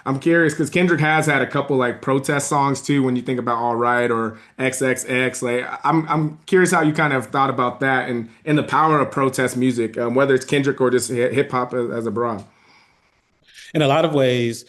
I'm curious because Kendrick has had a couple like protest songs too. When you think about All Right or XXX, like I'm curious how you kind of thought about that and the power of protest music, whether it's Kendrick or just hip hop as a broad. In a lot of ways,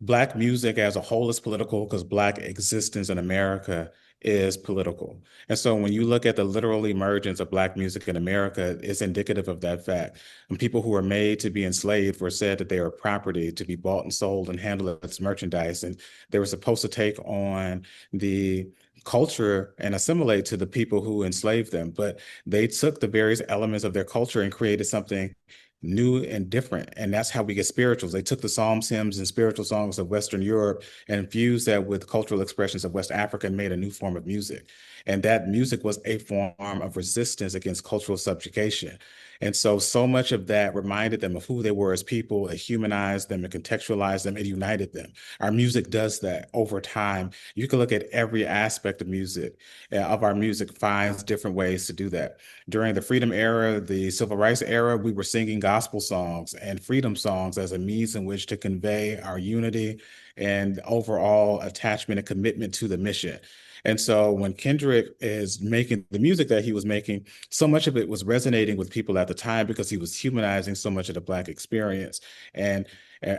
Black music as a whole is political because Black existence in America is political. And so when you look at the literal emergence of Black music in America, it's indicative of that fact. And people who were made to be enslaved were said that they were property to be bought and sold and handled as merchandise. And they were supposed to take on the culture and assimilate to the people who enslaved them. But they took the various elements of their culture and created something new and different. And that's how we get spirituals. They took the psalms, hymns, and spiritual songs of Western Europe and infused that with cultural expressions of West Africa and made a new form of music. And that music was a form of resistance against cultural subjugation. And so, so much of that reminded them of who they were as people. It humanized them, it contextualized them, it united them. Our music does that over time. You can look at every aspect of music, of our music, finds different ways to do that. During the freedom era, the civil rights era, we were singing gospel songs and freedom songs as a means in which to convey our unity and overall attachment and commitment to the mission. And so when Kendrick is making the music that he was making, so much of it was resonating with people at the time because he was humanizing so much of the Black experience and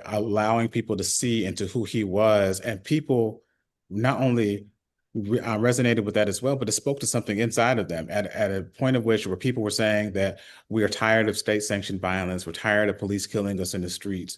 allowing people to see into who he was. And people not only resonated with that as well, but it spoke to something inside of them at a point of which where people were saying that we are tired of state-sanctioned violence, we're tired of police killing us in the streets.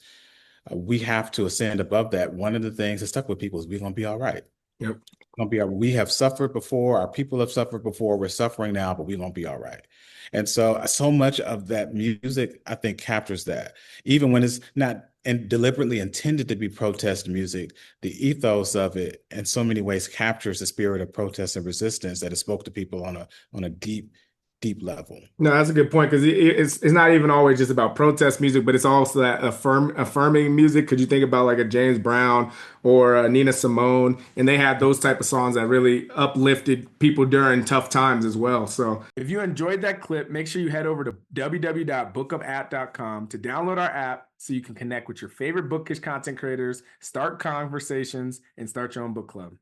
We have to ascend above that. One of the things that stuck with people is we're going to be all right. Yep. Gonna be all, we have suffered before, our people have suffered before, we're suffering now, but we're gonna be all right. And so, so much of that music, I think, captures that. Even when it's not and deliberately intended to be protest music, the ethos of it in so many ways captures the spirit of protest and resistance that it spoke to people on a deep, deep level. No, that's a good point because it's not even always just about protest music, but it's also that affirming music. Could you think about like a James Brown or a Nina Simone, and they had those type of songs that really uplifted people during tough times as well. So if you enjoyed that clip, make sure you head over to www.bookupapp.com to download our app so you can connect with your favorite bookish content creators, start conversations, and start your own book club.